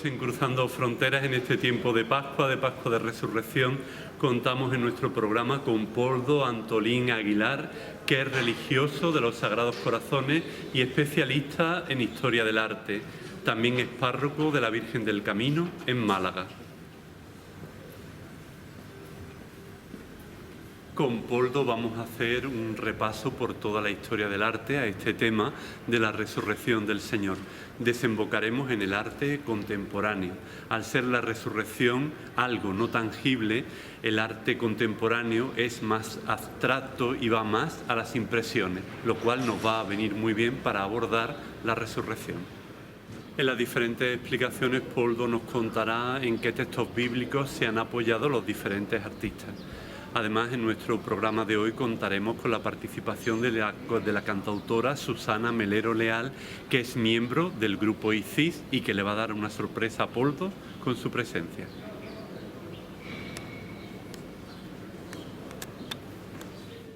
amigos, en Cruzando Fronteras en este tiempo de Pascua de Resurrección, contamos en nuestro programa con Poldo Antolín Aguilar, que es religioso de los Sagrados Corazones y especialista en historia del arte. También es párroco de la Virgen del Camino en Málaga. Con Poldo vamos a hacer un repaso por toda la historia del arte a este tema de la resurrección del Señor. Desembocaremos en el arte contemporáneo. Al ser la resurrección algo no tangible, el arte contemporáneo es más abstracto y va más a las impresiones, lo cual nos va a venir muy bien para abordar la resurrección. En las diferentes explicaciones, Poldo nos contará en qué textos bíblicos se han apoyado los diferentes artistas. Además, en nuestro programa de hoy contaremos con la participación de la cantautora Susana Melero Leal, que es miembro del grupo ICIS y que le va a dar una sorpresa a Poldo con su presencia.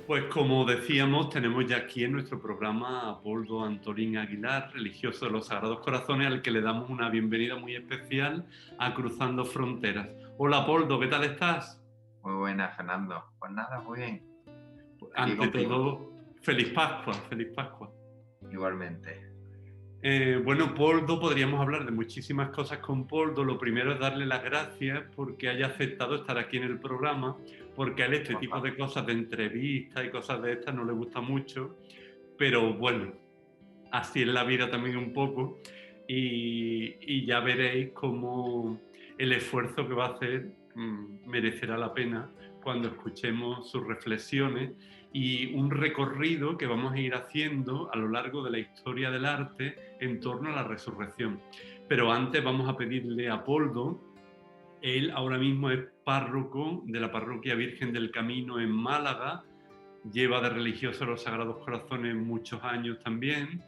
Pues como decíamos, tenemos ya aquí en nuestro programa a Poldo Antolín Aguilar, religioso de los Sagrados Corazones, al que le damos una bienvenida muy especial a Cruzando Fronteras. Hola Poldo, ¿qué tal estás? Muy buena, Fernando. Pues nada, muy bien. Aquí Ante contigo. todo, feliz Pascua, feliz Pascua. Igualmente. Bueno, Poldo, podríamos hablar de muchísimas cosas con Poldo. Lo primero es darle las gracias porque haya aceptado estar aquí en el programa, porque a él este Por tipo favor. de cosas de entrevistas y cosas de estas no le gusta mucho, pero bueno, así es la vida también un poco y ya veréis cómo el esfuerzo que va a hacer merecerá la pena cuando escuchemos sus reflexiones y un recorrido que vamos a ir haciendo a lo largo de la historia del arte en torno a la resurrección. Pero antes vamos a pedirle a Poldo. Él ahora mismo es párroco de la parroquia Virgen del Camino en Málaga, lleva de religioso a los Sagrados Corazones muchos años también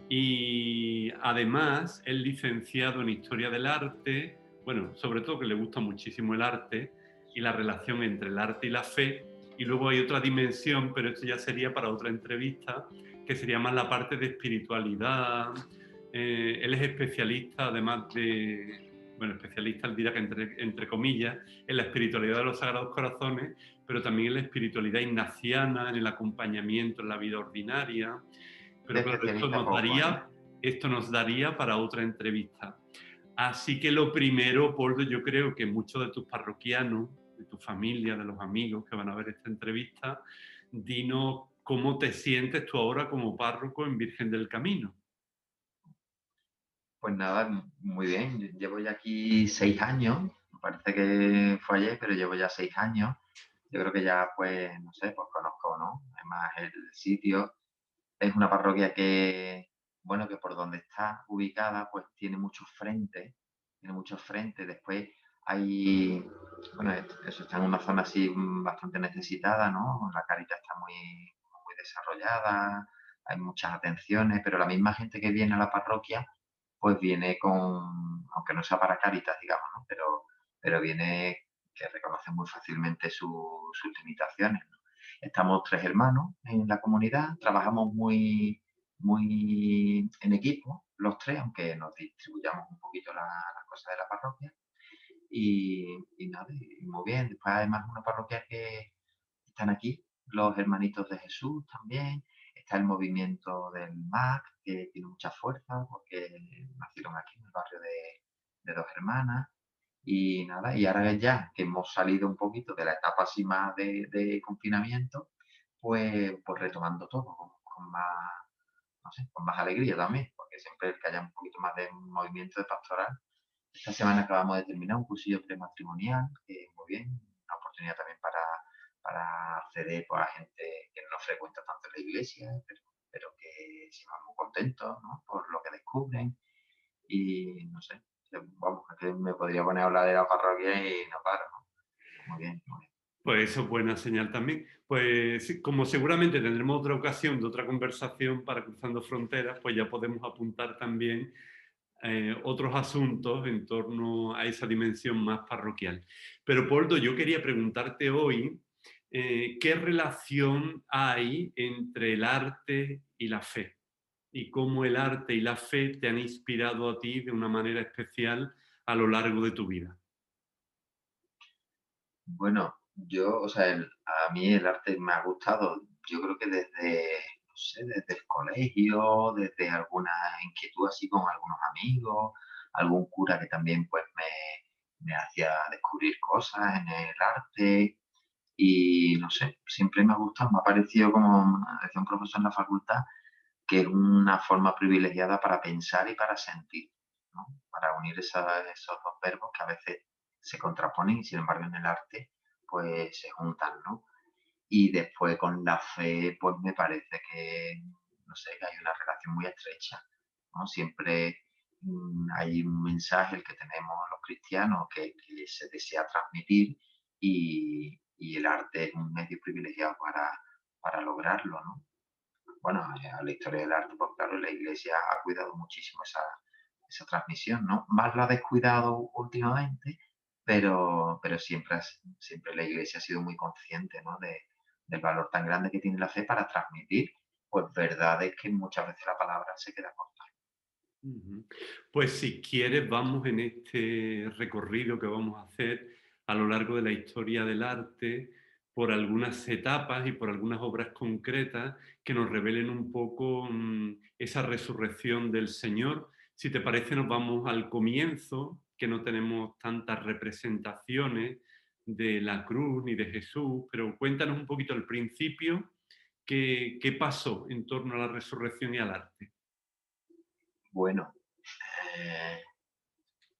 y además es licenciado en Historia del Arte, bueno, sobre todo que le gusta muchísimo el arte y la relación entre el arte y la fe. Y luego hay otra dimensión, pero esto ya sería para otra entrevista, que sería más la parte de espiritualidad. Él es especialista, además de, bueno, especialista, él dirá que entre comillas, en la espiritualidad de los Sagrados Corazones, pero también en la espiritualidad ignaciana, en el acompañamiento en la vida ordinaria. De Pero claro, especialista poco, ¿eh? esto nos daría para otra entrevista. Así que lo primero, Poldo, yo creo que muchos de tus parroquianos, de tu familia, de los amigos que van a ver esta entrevista, dinos cómo te sientes tú ahora como párroco en Virgen del Camino. Pues nada, muy bien. Llevo ya aquí 6 años. Me parece que fue ayer, pero llevo ya 6 años. Yo creo que ya, pues, no sé, pues conozco, ¿no? Además, el sitio es una parroquia que, bueno, que por donde está ubicada, pues tiene muchos frentes. Tiene muchos frentes. Después hay, bueno, eso está en una zona así bastante necesitada, ¿no? La Cáritas está muy desarrollada, hay muchas atenciones, pero la misma gente que viene a la parroquia, pues viene con, aunque no sea para Cáritas, digamos, ¿no? Pero viene que reconoce muy fácilmente sus limitaciones, ¿no? Estamos 3 hermanos en la comunidad, trabajamos muy en equipo, los tres, aunque nos distribuyamos un poquito las cosas de la parroquia. Y nada, y muy bien. Después, además, una parroquia que están aquí los Hermanitos de Jesús también. Está el movimiento del MAC, que tiene mucha fuerza porque nacieron aquí en el barrio de Dos Hermanas. Y nada, y ahora ya que hemos salido un poquito de la etapa así más de confinamiento, pues retomando todo con más, no sé, con más alegría también, porque siempre el que haya un poquito más de movimiento de pastoral. Esta semana acabamos de terminar un cursillo prematrimonial, que muy bien, una oportunidad también para acceder, pues, a gente que no frecuenta tanto la iglesia, pero que se van muy contentos, ¿no? Por lo que descubren. Y no sé, vamos, es que me podría poner a hablar de la parroquia y no paro, ¿no? Muy bien, muy bien. Pues eso es buena señal también. Pues sí, como seguramente tendremos otra ocasión de otra conversación para Cruzando Fronteras, pues ya podemos apuntar también otros asuntos en torno a esa dimensión más parroquial. Pero, Poldo, yo quería preguntarte hoy qué relación hay entre el arte y la fe y cómo el arte y la fe te han inspirado a ti de una manera especial a lo largo de tu vida? Bueno, yo, o sea, a mí el arte me ha gustado, yo creo que desde, no sé, desde el colegio, desde alguna inquietud así con algunos amigos, algún cura que también pues me hacía descubrir cosas en el arte y no sé, siempre me ha gustado, me ha parecido como decía un profesor en la facultad, que es una forma privilegiada para pensar y para sentir, ¿no? Para unir esos dos verbos que a veces se contraponen y sin embargo en el arte pues se juntan, ¿no? Y después con la fe pues me parece que, no sé, que hay una relación muy estrecha, ¿no? Siempre hay un mensaje el que tenemos los cristianos que se desea transmitir y el arte es un medio privilegiado para lograrlo, ¿no? Bueno, a la historia del arte, pues claro, la Iglesia ha cuidado muchísimo esa transmisión, ¿no? Más lo ha descuidado últimamente, pero siempre la Iglesia ha sido muy consciente, ¿no? Del valor tan grande que tiene la fe para transmitir, pues verdades que muchas veces la palabra se queda corta. Ujú. Pues si quieres, vamos en este recorrido que vamos a hacer a lo largo de la historia del arte por algunas etapas y por algunas obras concretas que nos revelen un poco esa resurrección del Señor. Si te parece, nos vamos al comienzo, que no tenemos tantas representaciones de la cruz ni de Jesús, pero cuéntanos un poquito al principio qué pasó en torno a la resurrección y al arte. Bueno, eh,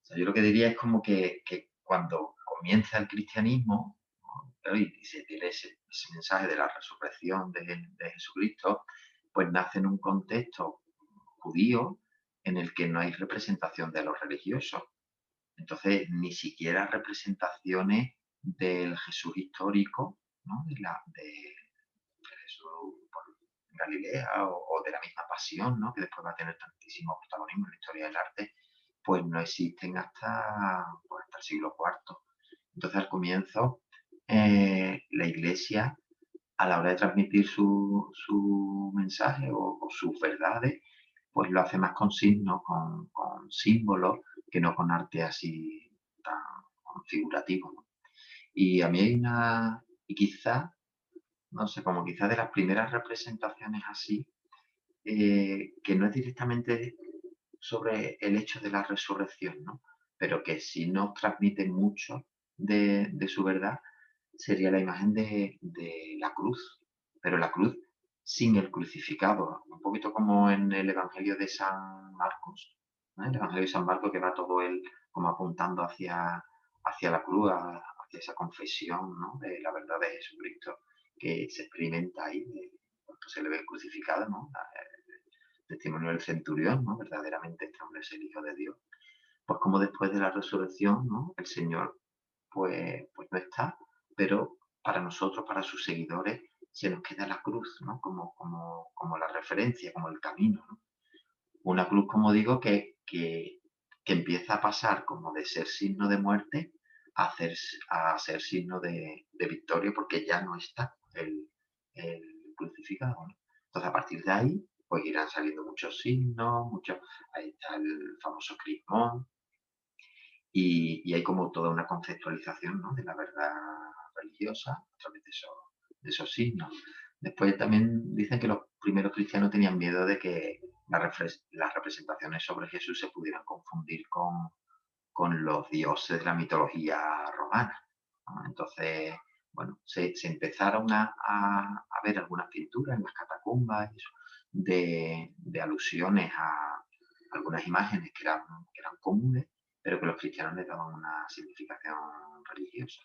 o sea, yo lo que diría es como que cuando comienza el cristianismo, ¿no? Claro, y se tiene ese mensaje de la resurrección de Jesucristo, pues nace en un contexto judío en el que no hay representación de los religiosos. Entonces, ni siquiera representaciones del Jesús histórico, ¿no? De Jesús por Galilea o de la misma pasión, ¿no? Que después va a tener tantísimo protagonismo en la historia del arte, pues no existen hasta el siglo cuarto. Entonces, al comienzo, la Iglesia, a la hora de transmitir su mensaje o sus verdades, pues lo hace más con signos, con símbolos, que no con arte así tan figurativo, ¿no? Y a mí hay y quizá, no sé, como quizá de las primeras representaciones así, que no es directamente sobre el hecho de la resurrección, ¿no? Pero que sí nos transmite mucho de su verdad, sería la imagen de la cruz, pero la cruz sin el crucificado, un poquito como en el Evangelio de San Marcos, ¿no? El Evangelio de San Marcos que va todo él como apuntando hacia la cruz, hacia esa confesión, ¿no? De la verdad de Jesucristo que se experimenta ahí, cuando se le ve crucificado, ¿no? Testimonio del centurión, ¿no? Verdaderamente este hombre es el Hijo de Dios. Pues como después de la resurrección, ¿no? El Señor pues no está, pero para nosotros, para sus seguidores, se nos queda la cruz, ¿no? Como la referencia, como el camino, ¿no? Una cruz, como digo, que empieza a pasar como de ser signo de muerte a ser signo de victoria, porque ya no está el crucificado, ¿no? Entonces, a partir de ahí, pues irán saliendo muchos signos, ahí está el famoso crismón, y hay como toda una conceptualización, ¿no? De la verdad religiosa a través de esos signos. Después también dicen que los primeros cristianos tenían miedo de que las representaciones sobre Jesús se pudieran confundir con los dioses de la mitología romana, ¿no? Entonces, bueno, se empezaron a ver algunas pinturas en las catacumbas y eso, de alusiones a algunas imágenes que eran comunes, pero que los cristianos le daban una significación religiosa,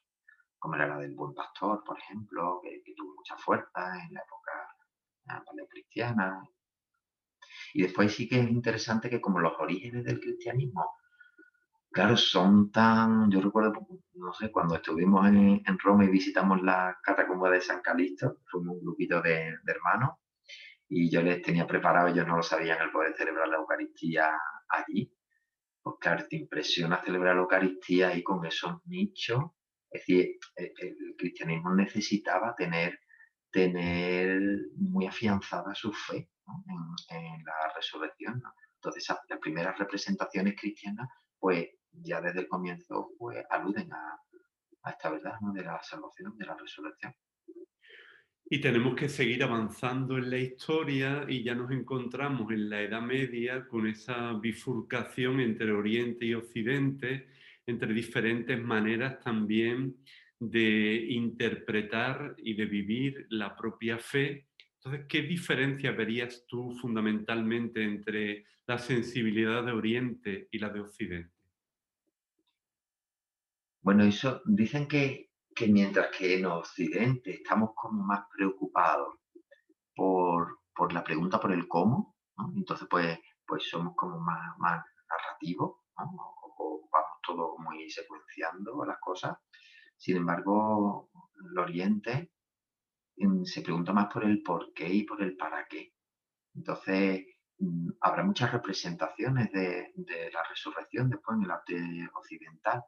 como era la del buen pastor, por ejemplo, que tuvo mucha fuerza en la época paleocristiana. Y después sí que es interesante que como los orígenes del cristianismo, claro, son tan, yo recuerdo, no sé, cuando estuvimos en Roma y visitamos la catacumba de San Calixto, fuimos un grupito de hermanos y yo les tenía preparado, ellos no lo sabían, el poder celebrar la Eucaristía allí. Pues claro, te impresiona celebrar la Eucaristía y con esos nichos. Es decir, el cristianismo necesitaba tener muy afianzada su fe, ¿no? en la resurrección, ¿no? Entonces, las primeras representaciones cristianas, pues ya desde el comienzo pues aluden a esta verdad, ¿no? De la salvación, de la resurrección. Y tenemos que seguir avanzando en la historia y ya nos encontramos en la Edad Media con esa bifurcación entre Oriente y Occidente, entre diferentes maneras también de interpretar y de vivir la propia fe. Entonces, ¿qué diferencia verías tú fundamentalmente entre la sensibilidad de Oriente y la de Occidente? Bueno, eso dicen que mientras que en Occidente estamos como más preocupados por la pregunta por el cómo, ¿no? Entonces, pues somos como más narrativos, ¿no? O vamos todo muy secuenciando las cosas. Sin embargo, el Oriente se pregunta más por el por qué y por el para qué. Entonces, habrá muchas representaciones de la resurrección después en el arte occidental,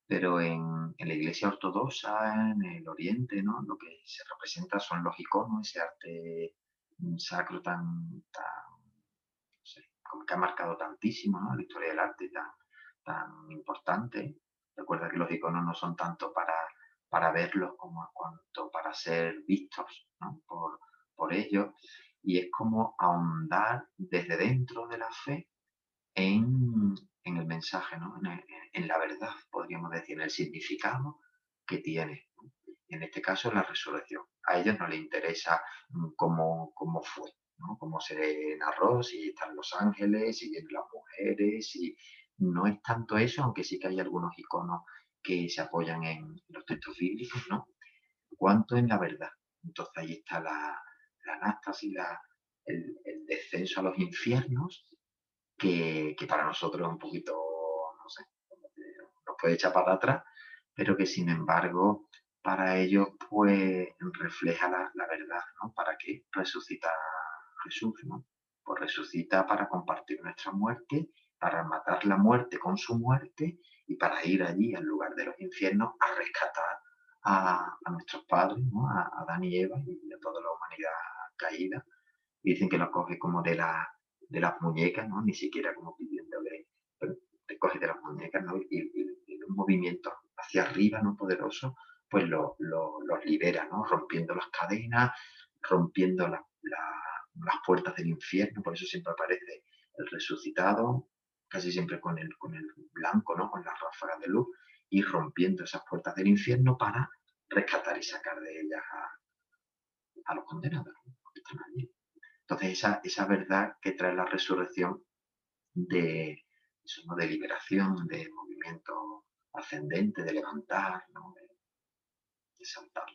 pero en la Iglesia ortodoxa, en el Oriente, ¿no? Lo que se representa son los iconos, ese arte sacro no sé, como que ha marcado tantísimo, ¿no? La historia del arte tan importante. Recuerda que los iconos no son tanto para verlos como cuanto para ser vistos, ¿no? Por ellos. Y es como ahondar desde dentro de la fe en, en el mensaje, ¿no? En la verdad, podríamos decir, en el significado que tiene. ¿No? En este caso, la resurrección. A ellos no les interesa cómo fue, ¿no? Cómo se narró, si están los ángeles, si vienen las mujeres, si no es tanto eso, aunque sí que hay algunos iconos que se apoyan en los textos bíblicos, ¿no? Cuanto en la verdad. Entonces ahí está la anástasis, el descenso a los infiernos, que para nosotros es un poquito, no sé, como que nos puede echar para atrás, pero que sin embargo para ellos pues refleja la verdad, ¿no? ¿Para qué resucita Jesús, ¿no? Pues resucita para compartir nuestra muerte, para matar la muerte con su muerte y para ir allí al lugar de los infiernos a rescatar a nuestros padres, ¿no? A Adán y Eva y a toda la humanidad caída. Y dicen que lo coge como de las muñecas, ¿no? Ni siquiera como pidiéndole, pero te coge de las muñecas, ¿no? Y en un movimiento hacia arriba, ¿no? Poderoso, pues los libera, ¿no? Rompiendo las cadenas, rompiendo las puertas del infierno, por eso siempre aparece el resucitado, casi siempre con el blanco, ¿no? Con las ráfagas de luz, y rompiendo esas puertas del infierno para rescatar y sacar de ellas a los condenados, ¿no? Que están allí. Entonces, esa verdad que trae la resurrección de, eso, ¿no? De liberación, de movimiento ascendente, de levantar, ¿no? De saltar.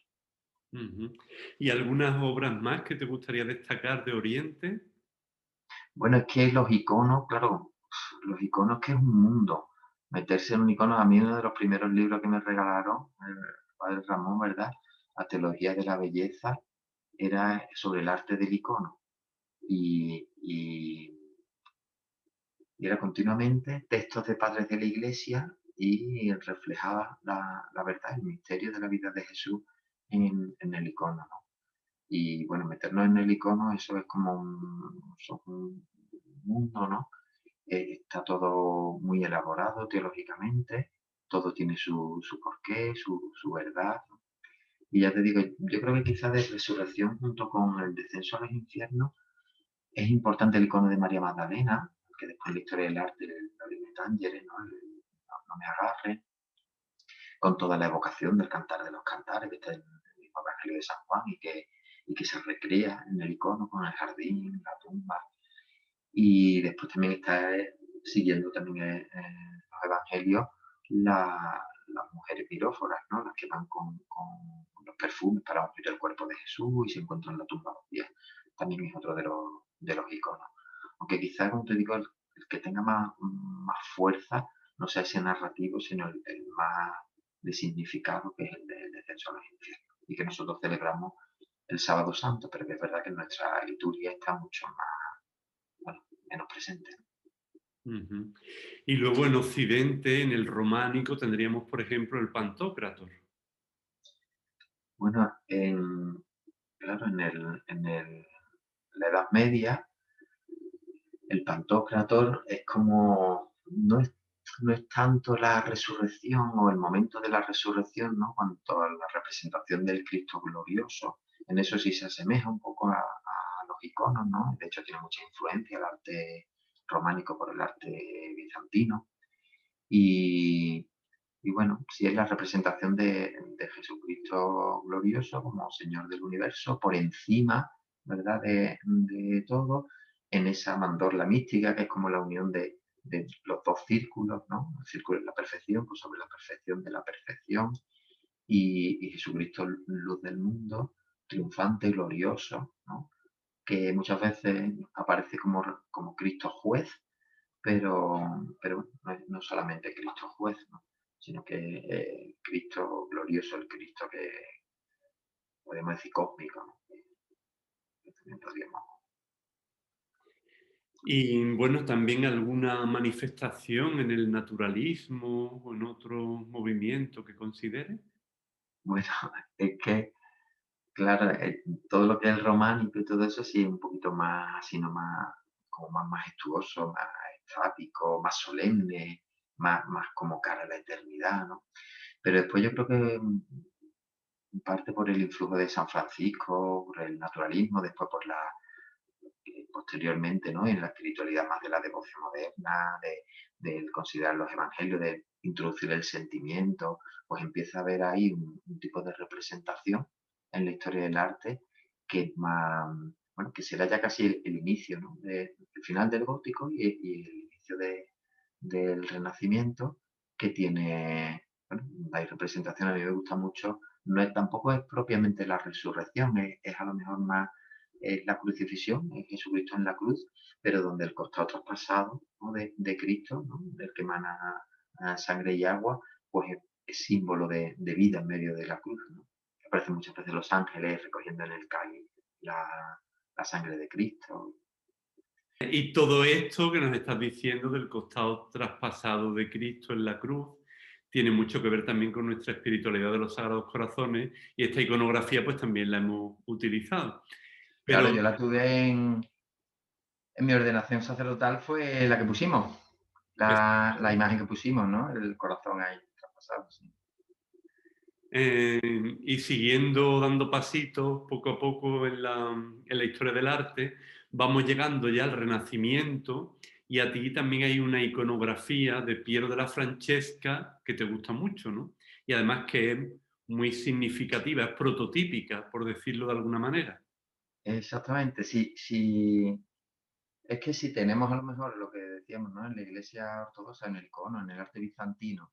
Ujú. ¿Y algunas obras más que te gustaría destacar de Oriente? Bueno, es que los iconos, claro, los iconos que es un mundo. Meterse en un icono, a mí uno de los primeros libros que me regalaron, el padre Ramón, ¿verdad? La teología de la belleza, era sobre el arte del icono. Y y era continuamente textos de padres de la iglesia y reflejaba la verdad, el misterio de la vida de Jesús en el icono, ¿no? Y bueno, meternos en el icono, eso es como un mundo, ¿no? Está todo muy elaborado teológicamente, todo tiene su porqué, su verdad. Y ya te digo, yo creo que quizá de resurrección junto con el descenso a los infiernos es importante el icono de María Magdalena, que después en la historia del arte lo lee Tángere, ¿no? No me agarre, con toda la evocación del cantar de los cantares, que está en el mismo Evangelio de San Juan y que se recrea en el icono con el jardín, la tumba. Y después también está siguiendo también los evangelios las mujeres piróforas, ¿no? Las que van con los perfumes para ungir el cuerpo de Jesús y se encuentran en la tumba vacía. También es otro de los iconos. Aunque quizás, como te digo, el que tenga más fuerza no sea ese narrativo, sino el más de significado, que es el del descenso a los infiernos. Y que nosotros celebramos el sábado santo, pero que es verdad que en nuestra liturgia está mucho más, bueno, menos presente. Ujú. Y luego en Occidente, en el románico, tendríamos, por ejemplo, el Pantocrator. Bueno, claro, la Edad Media, el Pantocrator es como, no es, no es tanto la resurrección o el momento de la resurrección, ¿no? Cuanto a la representación del Cristo glorioso. En eso sí se asemeja un poco a los iconos, ¿no? De hecho, tiene mucha influencia el arte románico por el arte bizantino. Y, y bueno, sí es la representación de Jesucristo glorioso como Señor del universo, por encima, ¿verdad?, de todo, en esa mandorla mística que es como la unión de los dos círculos, ¿no? El círculo es la perfección, pues sobre la perfección de la perfección, y Jesucristo, luz del mundo, triunfante, glorioso, ¿no? Que muchas veces aparece como Cristo juez, pero bueno, no es solamente Cristo juez, ¿no? Sino que Cristo glorioso, el Cristo que podemos decir cósmico, ¿no? Que también podríamos. Y bueno, también alguna manifestación en el naturalismo o en otro movimiento que considere. Bueno, es que, claro, todo lo que es románico y todo eso sí es un poquito más, así, no más, como más majestuoso, más estático, más solemne, más como cara a la eternidad, ¿no? Pero después yo creo que en parte por el influjo de San Francisco, por el naturalismo, después por posteriormente, ¿no? En la espiritualidad más de la devoción moderna, del considerar los evangelios, de introducir el sentimiento, pues empieza a haber ahí un tipo de representación en la historia del arte que es más, bueno, que será ya casi el inicio, ¿no? El final del gótico y el inicio del renacimiento, que tiene, bueno, hay representación, a mí me gusta mucho, no es, tampoco es propiamente la resurrección, es a lo mejor más la crucifixión, es Jesucristo en la cruz, pero donde el costado traspasado, ¿no?, de Cristo, ¿no?, del que emana sangre y agua, pues es símbolo de vida en medio de la cruz, ¿no? Aparecen muchas veces los ángeles recogiendo en el cáliz la, la sangre de Cristo. Y todo esto que nos estás diciendo del costado traspasado de Cristo en la cruz tiene mucho que ver también con nuestra espiritualidad de los Sagrados Corazones y esta iconografía pues también la hemos utilizado. Claro, Pero yo la tuve en mi ordenación sacerdotal, fue la que pusimos, la imagen que pusimos, ¿no? El corazón ahí traspasado, sí. Y siguiendo dando pasitos poco a poco en la historia del arte, vamos llegando ya al Renacimiento y a ti también hay una iconografía de Piero de la Francesca que te gusta mucho, ¿no? Y además que es muy significativa, es prototípica, por decirlo de alguna manera. Exactamente, sí, sí. Es que si tenemos a lo mejor lo que decíamos, ¿no? En la iglesia ortodoxa, en el icono, en el arte bizantino,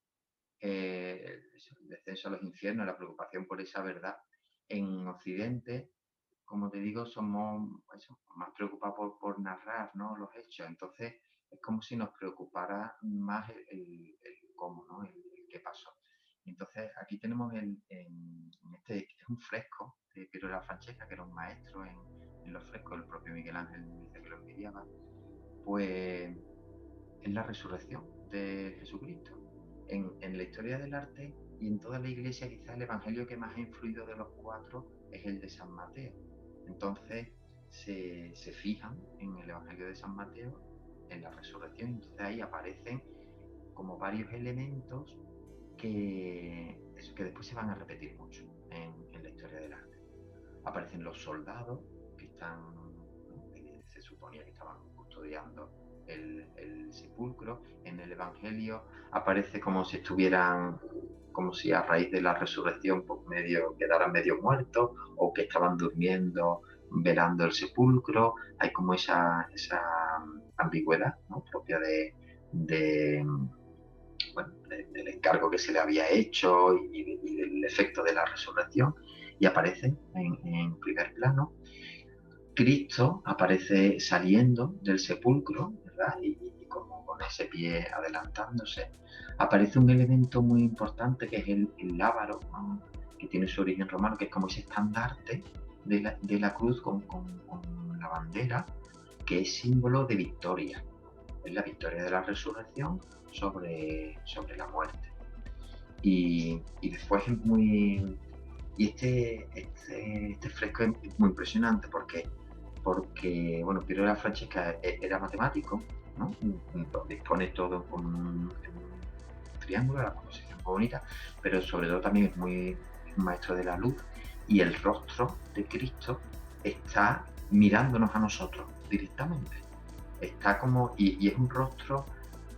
el descenso a los infiernos, la preocupación por esa verdad. En Occidente, como te digo, somos eso, más preocupados por narrar, ¿no?, los hechos. Entonces, es como si nos preocupara más el cómo, ¿no? El qué pasó. Entonces, aquí tenemos este, es un fresco de Piero de la Francesca, que era un maestro en los frescos, el propio Miguel Ángel dice que lo envidiaba, pues es la resurrección de Jesucristo. En la historia del arte y en toda la iglesia, quizás el evangelio que más ha influido de los cuatro es el de San Mateo. Entonces se fijan en el evangelio de San Mateo, en la resurrección, entonces ahí aparecen como varios elementos que después se van a repetir mucho en la historia del arte. Aparecen los soldados que están, ¿no?, que se suponía que estaban custodiando el sepulcro. En el Evangelio aparece como si estuvieran, como si a raíz de la resurrección pues quedaran medio muertos o que estaban durmiendo velando el sepulcro. Hay como esa ambigüedad, ¿no?, propia de, bueno, del encargo que se le había hecho y del efecto de la resurrección, y aparece en primer plano. Cristo aparece saliendo del sepulcro, ¿verdad? Y como con ese pie adelantándose. Aparece un elemento muy importante que es el lábaro, ¿no?, que tiene su origen romano, que es como ese estandarte de la cruz con la bandera, que es símbolo de victoria. Es la victoria de la resurrección sobre la muerte. Y después es muy. Y este fresco es muy impresionante porque bueno, Piero de la Francesca era matemático, ¿no? Lo dispone todo en un triángulo, la composición es muy bonita, pero sobre todo también es un maestro de la luz y el rostro de Cristo está mirándonos a nosotros directamente. Está como, y es un rostro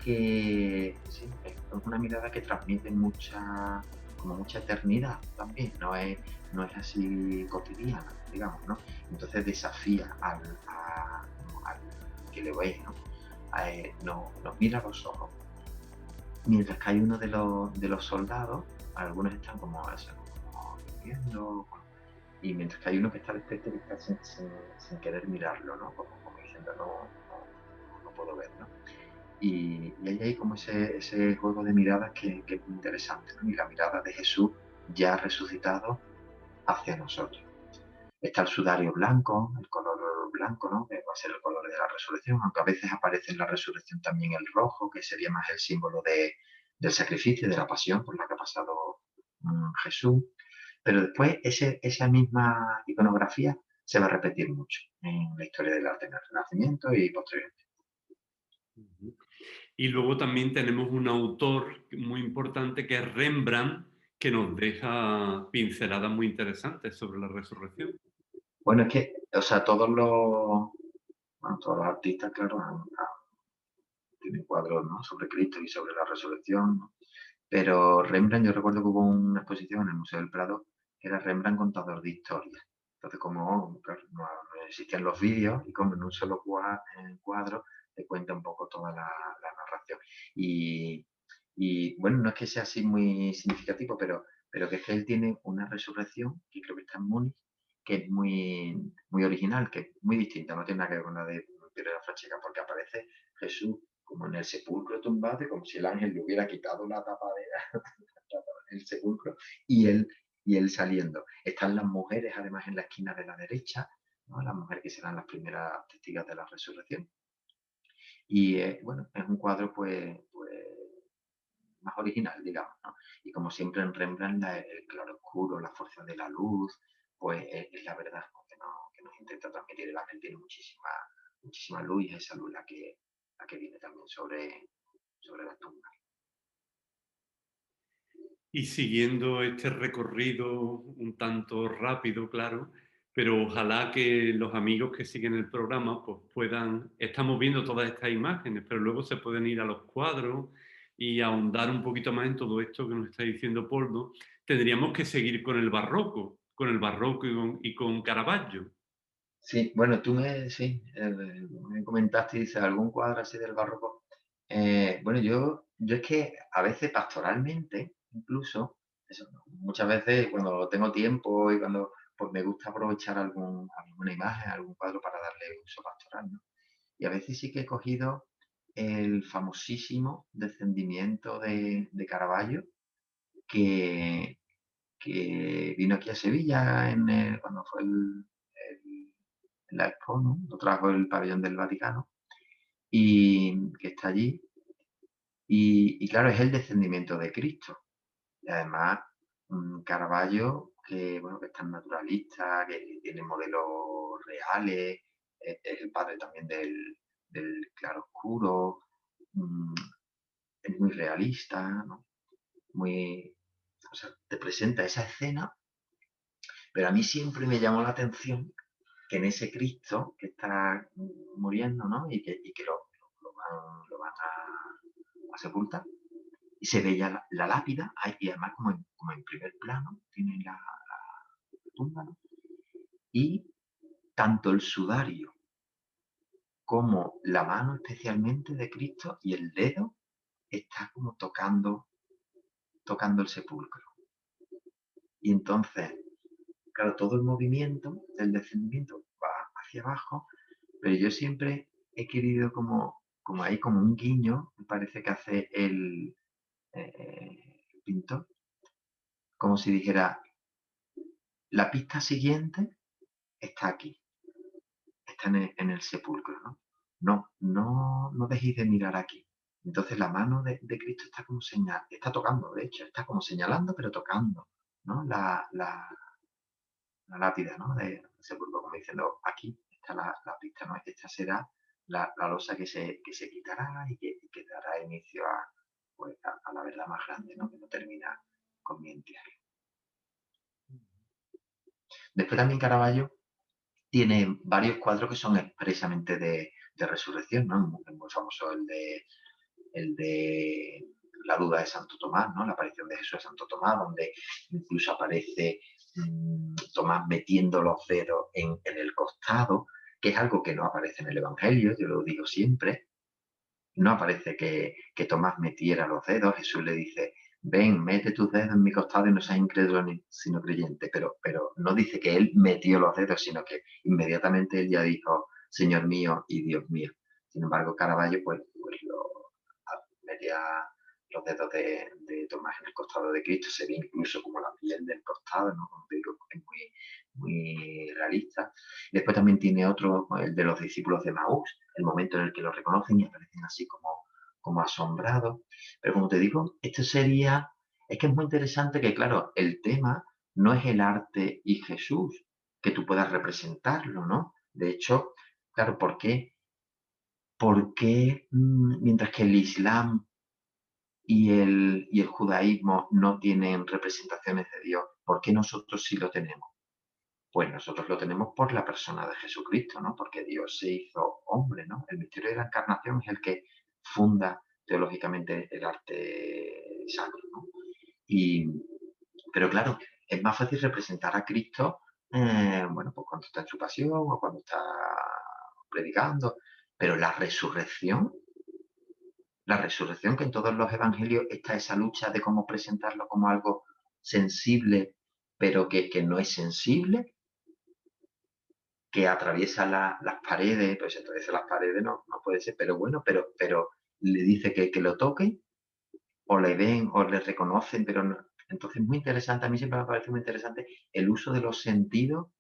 que, sí, es una mirada que transmite como mucha eternidad también, no es así cotidiana, digamos, ¿no? Entonces desafía como al que le ve, ¿no? Nos mira a los ojos. Mientras que hay uno de los soldados, algunos están como eso, como durmiendo, y mientras que hay uno que está despierto que está sin querer mirarlo, ¿no? Como diciendo, no puedo ver, ¿no? Y ahí hay como ese juego de miradas que es muy interesante, ¿no? Y la mirada de Jesús ya resucitado hacia nosotros. Está el sudario blanco, el color blanco, ¿no? Que va a ser el color de la resurrección, aunque a veces aparece en la resurrección también el rojo, que sería más el símbolo del sacrificio, de la pasión por la que ha pasado Jesús. Pero después esa misma iconografía se va a repetir mucho en la historia del arte en el Renacimiento y posteriormente. Ujú. Y luego también tenemos un autor muy importante que es Rembrandt, que nos deja pinceladas muy interesantes sobre la resurrección. Bueno, es que, o sea, bueno, todos los artistas, claro, tienen cuadros, ¿no? Sobre Cristo y sobre la resurrección, ¿no? Pero Rembrandt, yo recuerdo que hubo una exposición en el Museo del Prado que era Rembrandt contador de historias. Entonces, como claro, no existían los vídeos y como en un solo cuadro te cuenta un poco toda la narración. Y, bueno, no es que sea así muy significativo, pero que es que él tiene una resurrección, que creo que está en Múnich, que es muy original, que es muy distinta, no tiene nada que ver con la de Piedra Francesca, porque aparece Jesús como en el sepulcro tumbado, como si el ángel le hubiera quitado la tapa del sepulcro y él saliendo. Están las mujeres, además, en la esquina de la derecha, ¿no? Las mujeres que serán las primeras testigos de la resurrección. Y bueno, es un cuadro pues más original, digamos, ¿no? Y como siempre en Rembrandt, el claroscuro, la fuerza de la luz, pues es la verdad, ¿no? Que nos intenta transmitir. El ángel tiene muchísima luz y es esa luz la que viene también sobre la tumba. Y siguiendo este recorrido un tanto rápido, claro, pero ojalá que los amigos que siguen el programa pues puedan, estamos viendo todas estas imágenes, pero luego se pueden ir a los cuadros y ahondar un poquito más en todo esto que nos está diciendo Poldo. Tendríamos que seguir con el barroco y con Caravaggio. Sí, bueno, sí, me comentaste, dices, algún cuadro así del barroco. Bueno, yo es que a veces pastoralmente, incluso, eso, ¿no? Muchas veces cuando tengo tiempo y cuando pues me gusta aprovechar alguna imagen, algún cuadro para darle uso pastoral, ¿no? Y a veces sí que he cogido el famosísimo Descendimiento de Caravaggio, que, que vino aquí a Sevilla cuando fue la Expo, ¿no? Lo trajo el pabellón del Vaticano y que está allí. Y claro, es el descendimiento de Cristo. Y además, Caravaggio, que bueno, que es tan naturalista, que tiene modelos reales, es el padre también del claroscuro, mm, es muy realista, ¿no? Muy, o sea, te presenta esa escena, pero a mí siempre me llamó la atención que en ese Cristo que está muriendo, ¿no? Y que lo van a sepultar. Y se ve ya la lápida, y además como en primer plano, tiene la tumba, ¿no? Y tanto el sudario como la mano especialmente de Cristo y el dedo está como tocando el sepulcro. Y entonces, claro, todo el movimiento del descendimiento va hacia abajo, pero yo siempre he querido como ahí como un guiño, me parece que hace el pintor, como si dijera, la pista siguiente está aquí, está en el sepulcro, ¿no? No dejéis de mirar aquí. Entonces la mano de Cristo está como está tocando, de hecho, está como señalando, pero tocando, ¿no? La lápida, ¿no? De sepulcro, como diciendo, aquí está la pista, ¿no? Esta será la losa que se quitará y que dará inicio pues, a la verdad más grande, ¿no? Que no termina con mi entierro. Después también Caravaggio tiene varios cuadros que son expresamente de resurrección, ¿no? Muy famoso el de la duda de Santo Tomás, ¿no? La aparición de Jesús a Santo Tomás, donde incluso aparece Tomás metiendo los dedos en el costado, que es algo que no aparece en el Evangelio, yo lo digo siempre. No aparece que Tomás metiera los dedos, Jesús le dice, ven, mete tus dedos en mi costado y no seas incrédulo sino creyente, pero no dice que él metió los dedos, sino que inmediatamente él ya dijo, Señor mío y Dios mío. Sin embargo, Caravaggio pues metía los dedos de Tomás en el costado de Cristo, se ve incluso como la piel del costado, ¿no? Como te digo, es muy realista. Después también tiene otro, el de los discípulos de Maús, el momento en el que lo reconocen y aparecen así como asombrados. Pero como te digo, esto sería, es que es muy interesante que, claro, el tema no es el arte y Jesús, que tú puedas representarlo, ¿no? De hecho, claro, ¿por qué mientras que el Islam y el judaísmo no tienen representaciones de Dios, por qué nosotros sí lo tenemos? Pues nosotros lo tenemos por la persona de Jesucristo, ¿no? Porque Dios se hizo hombre, ¿no? El misterio de la encarnación es el que funda teológicamente el arte sacro, ¿no? Y, pero claro, es más fácil representar a Cristo, bueno, pues cuando está en su pasión o cuando está predicando, pero la resurrección que en todos los evangelios está esa lucha de cómo presentarlo como algo sensible, pero que no es sensible, que atraviesa las paredes, pues si atraviesa las paredes no puede ser, pero bueno, pero le dice que lo toque, o le ven, o le reconocen, pero no. Entonces, muy interesante, a mí siempre me parece muy interesante el uso de los sentidos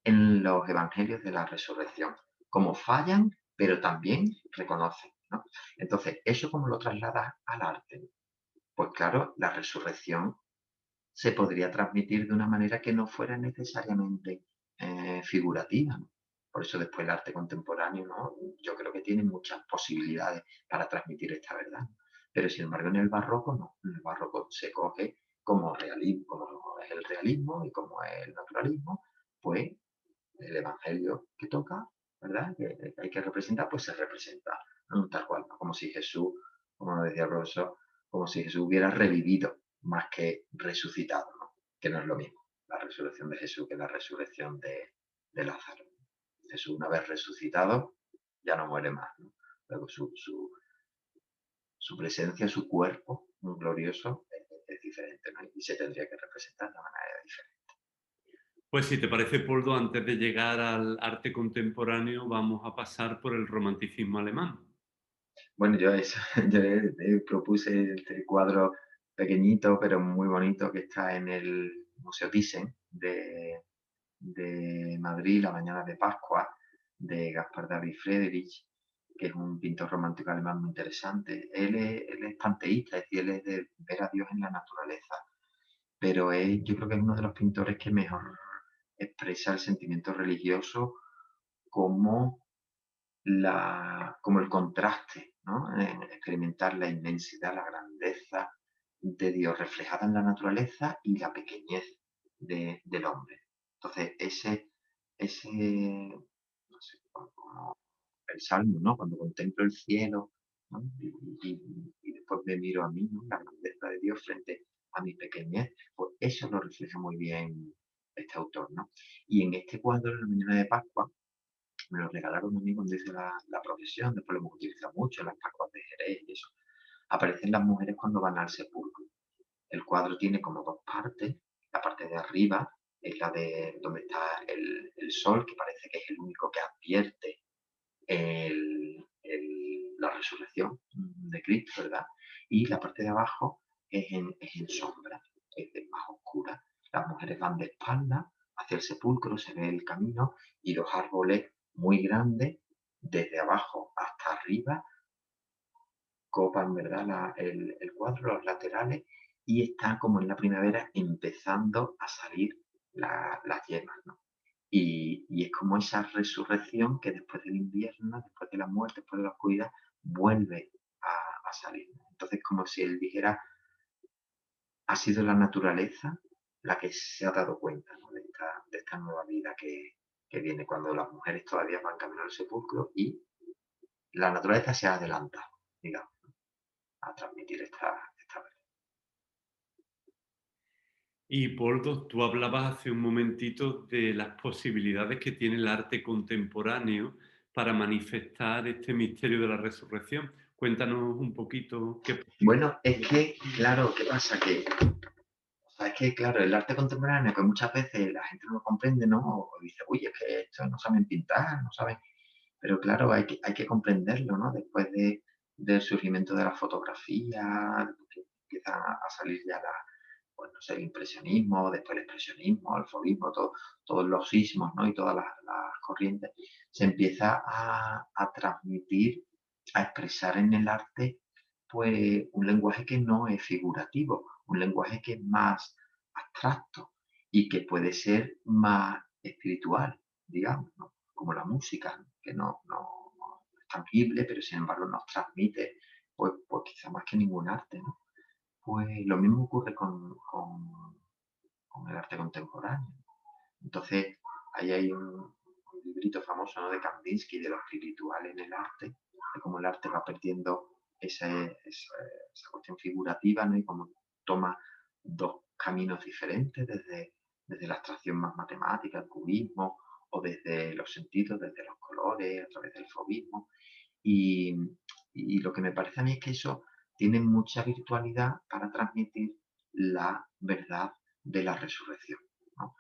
en los evangelios de la resurrección. Como fallan, pero también reconocen, ¿no? Entonces, ¿eso cómo lo trasladas al arte? Pues claro, la resurrección se podría transmitir de una manera que no fuera necesariamente figurativa, ¿no? Por eso después el arte contemporáneo, ¿no? Yo creo que tiene muchas posibilidades para transmitir esta verdad. Pero sin embargo en el barroco no. En el barroco se coge como realismo, como es el realismo y como es el naturalismo, pues el evangelio que toca, ¿verdad? Que hay que representar, pues se representa, ¿no? Tal cual, ¿no? Como si Jesús, como nos decía el profesor, como si Jesús hubiera revivido más que resucitado, ¿no? Que no es lo mismo la resurrección de Jesús que la resurrección de Lázaro. Jesús, una vez resucitado, ya no muere más, ¿no? Luego su presencia, su cuerpo, muy glorioso, es diferente, ¿no? Y se tendría que representar de manera diferente. Pues si te parece, Poldo, antes de llegar al arte contemporáneo, vamos a pasar por el romanticismo alemán. Bueno, yo eso, yo le propuse este cuadro pequeñito, pero muy bonito, que está en el Museo Thyssen de Madrid, La Mañana de Pascua, de Gaspar David Friedrich, que es un pintor romántico alemán muy interesante. Él es panteísta, es decir, él es de ver a Dios en la naturaleza, pero yo creo que es uno de los pintores que mejor expresa el sentimiento religioso como como el contraste, ¿no? Experimentar la inmensidad, la grandeza de Dios reflejada en la naturaleza y la pequeñez del hombre. Entonces, ese, no sé, como el Salmo, ¿no? Cuando contemplo el cielo, ¿no? Y después me miro a mí, ¿no? La grandeza de Dios frente a mi pequeñez, pues eso lo refleja muy bien este autor, ¿no? Y en este cuadro, en la mañana de Pascua, me lo regalaron a mí cuando hice la profesión, después lo hemos utilizado mucho en las Pascuas de Jerez y eso. Aparecen las mujeres cuando van al sepulcro. El cuadro tiene como dos partes. La parte de arriba es la de donde está el sol, que parece que es el único que advierte la resurrección de Cristo, ¿verdad? Y la parte de abajo es en sombra, es más oscura. Las mujeres van de espalda hacia el sepulcro, se ve el camino y los árboles muy grandes, desde abajo hasta arriba, copan, ¿verdad? El cuadro, los laterales, y está como en la primavera empezando a salir las yemas, ¿no? Y es como esa resurrección que después del invierno, después de la muerte, después de la oscuridad, vuelve a salir. Entonces, como si él dijera, ha sido la naturaleza la que se ha dado cuenta, ¿no? De esta nueva vida que viene cuando las mujeres todavía van camino al sepulcro y la naturaleza se adelanta, digamos, a transmitir esta verdad. Y Poldo, tú hablabas hace un momentito de las posibilidades que tiene el arte contemporáneo para manifestar este misterio de la resurrección. Cuéntanos un poquito qué Bueno, es posibilidades. que, claro, ¿qué pasa? Es que, claro, el arte contemporáneo que muchas veces la gente no lo comprende, ¿no? O dice, uy, es que estos no saben pintar, no saben. Pero claro, hay que comprenderlo, ¿no? Después del surgimiento de la fotografía, que empiezan a salir ya pues no sé, el impresionismo, después el expresionismo, el fauvismo, todos los sismos, ¿no? Y todas las corrientes, se empieza a transmitir, a expresar en el arte, pues un lenguaje que no es figurativo, un lenguaje que es más abstracto y que puede ser más espiritual, digamos, ¿no? Como la música, que no es tangible, pero sin embargo nos transmite, pues quizá más que ningún arte, ¿no? Pues lo mismo ocurre con el arte contemporáneo. Entonces, ahí hay un librito famoso, ¿no? De Kandinsky, de lo espiritual en el arte, de cómo el arte va perdiendo esa cuestión figurativa, ¿no? Y cómo toma dos caminos diferentes, desde la abstracción más matemática, el cubismo, o desde los sentidos, desde los colores, a través del fauvismo. Y, y lo que me parece a mí es que eso tiene mucha virtualidad para transmitir la verdad de la resurrección, ¿no?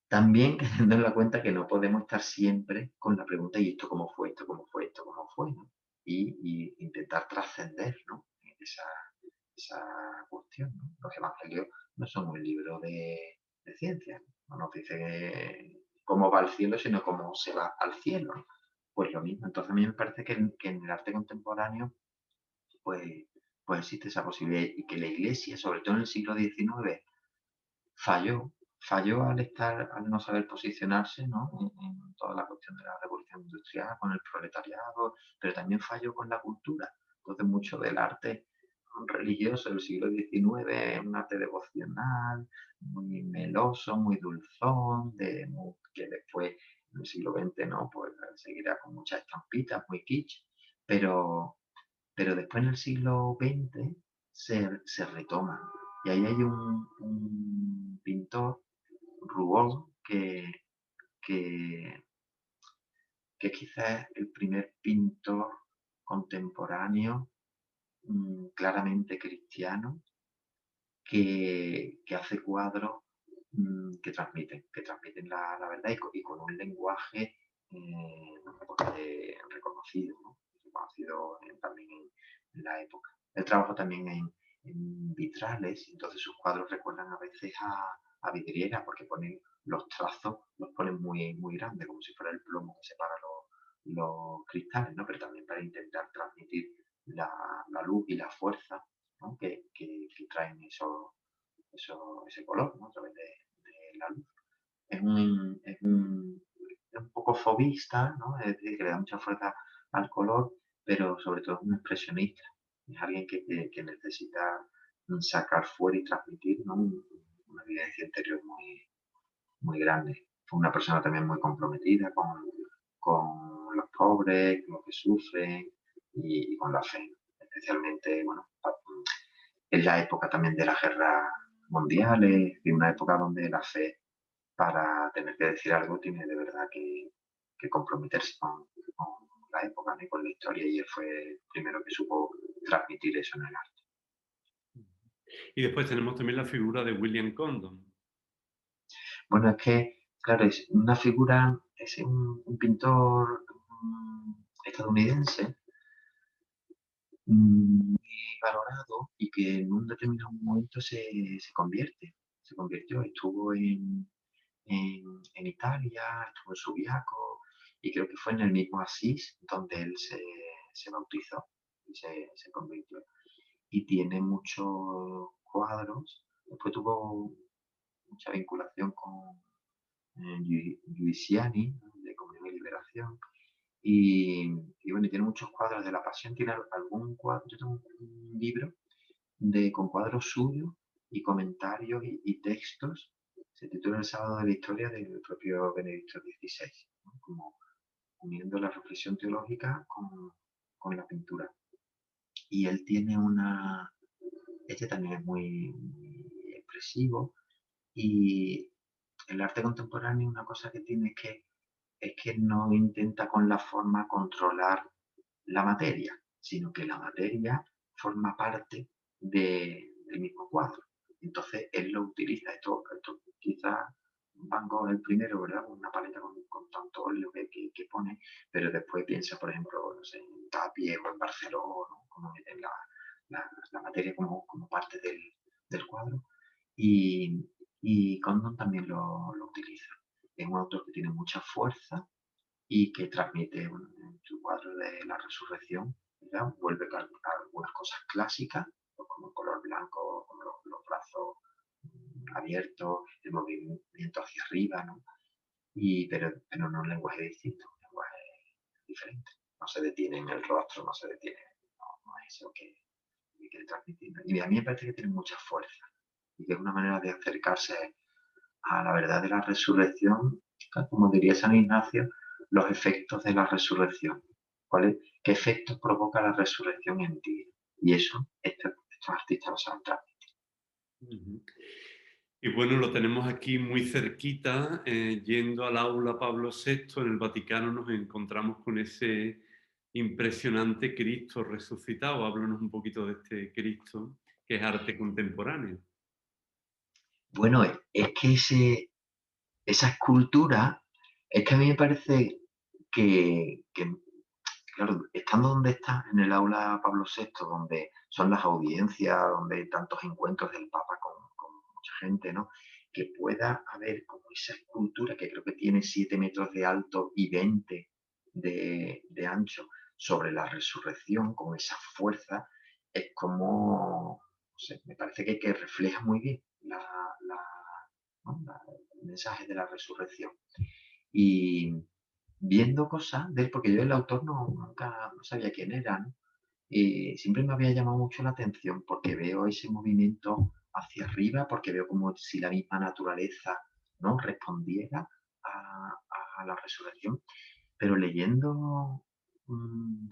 También teniendo en la cuenta que no podemos estar siempre con la pregunta, ¿y esto cómo fue? ¿Esto cómo fue? ¿Esto cómo fue? ¿No? Y intentar trascender, ¿no? Esa cuestión, ¿no? Los evangelios no son un libro de ciencia, no nos dice cómo va al cielo, sino cómo se va al cielo, ¿no? Pues lo mismo. Entonces a mí me parece que en el arte contemporáneo pues, pues existe esa posibilidad y que la Iglesia, sobre todo en el siglo XIX, falló al no saber posicionarse, ¿no? En toda la cuestión de la revolución industrial, con el proletariado, pero también falló con la cultura. Entonces, mucho del arte religioso del siglo XIX es un arte devocional, muy meloso, muy dulzón, que después en el siglo XX, ¿no? Pues seguirá con muchas estampitas, muy kitsch, pero, pero después en el siglo XX se retoma. Y ahí hay un pintor, Rouault, que, que quizás es el primer pintor contemporáneo claramente cristiano que hace cuadros que transmiten la verdad y con un lenguaje reconocido, ¿no? Reconocido también en la época. Él trabajó también en vitrales, entonces sus cuadros recuerdan a veces a vidriera, porque ponen los trazos, los ponen muy, muy grandes, como si fuera el plomo que separa los cristales, ¿no? Pero también para intentar transmitir la, la luz y la fuerza, ¿no? que traen ese color, ¿no? A través de la luz. Es un poco fobista, ¿no? Es decir, que le da mucha fuerza al color, pero sobre todo es un expresionista. Es alguien que necesita sacar fuera y transmitir, ¿no? Una vivencia interior muy, muy grande. Fue una persona también muy comprometida con los pobres, con los que sufren y con la fe. Especialmente, bueno, en la época también de las guerras mundiales, de una época donde la fe, para tener que decir algo, tiene de verdad que comprometerse con la época, ¿no? Y con la historia, y él fue el primero que supo transmitir eso en el arte. Y después tenemos también la figura de William Condon. Bueno, es que, claro, es una figura, es un pintor estadounidense muy valorado y que en un determinado momento se convirtió, estuvo en Italia, estuvo en Subiaco y creo que fue en el mismo Asís donde él se bautizó y se convirtió. Y tiene muchos cuadros, después tuvo mucha vinculación con Giussiani, de Comunión y Liberación, Y bueno, y tiene muchos cuadros de la Pasión, tiene algún cuadro, yo tengo un libro con cuadros suyos y comentarios y textos. Se titula El sábado de la historia del propio Benedicto XVI, ¿no? Como uniendo la reflexión teológica con la pintura. Y él tiene este también es muy expresivo, y el arte contemporáneo una cosa que tiene es que no intenta con la forma controlar la materia, sino que la materia forma parte del mismo cuadro. Entonces él lo utiliza. Esto quizás Van Gogh el primero, ¿verdad? Con una paleta con tanto óleo que pone, pero después piensa, por ejemplo, no sé, en Tapie o en Barcelona, ¿no? Como meten la materia como parte del cuadro. Y, y Condon también lo utiliza. Es un autor que tiene mucha fuerza y que transmite en su cuadro de la resurrección, ¿verdad? Vuelve a algunas cosas clásicas, pues como el color blanco, como los brazos abiertos, el movimiento hacia arriba, ¿no? Pero no un lenguaje distinto, un lenguaje diferente. No se detiene en el rostro, no se detiene, no es eso que quiere transmitir. Y a mí me parece que tiene mucha fuerza y que es una manera de acercarse a la verdad de la resurrección, como diría San Ignacio, los efectos de la resurrección. ¿Qué efectos provoca la resurrección en ti? Y eso, estos artistas lo saben transmitir. Ujú. Y bueno, lo tenemos aquí muy cerquita, yendo al aula Pablo VI en el Vaticano nos encontramos con ese impresionante Cristo resucitado. Háblanos un poquito de este Cristo, que es arte contemporáneo. Bueno, es que esa escultura, es que a mí me parece que, claro, estando donde está, en el aula Pablo VI, donde son las audiencias, donde hay tantos encuentros del Papa con mucha gente, ¿no? Que pueda haber como esa escultura que creo que tiene 7 metros de alto y 20 de ancho sobre la resurrección, con esa fuerza, es como, no sé, me parece que refleja muy bien ¿no? El mensaje de la resurrección. Y viendo cosas de él, porque yo el autor nunca no sabía quién era, ¿no? Y siempre me había llamado mucho la atención porque veo ese movimiento hacia arriba, porque veo como si la misma naturaleza, ¿no? Respondiera a la resurrección. Pero leyendo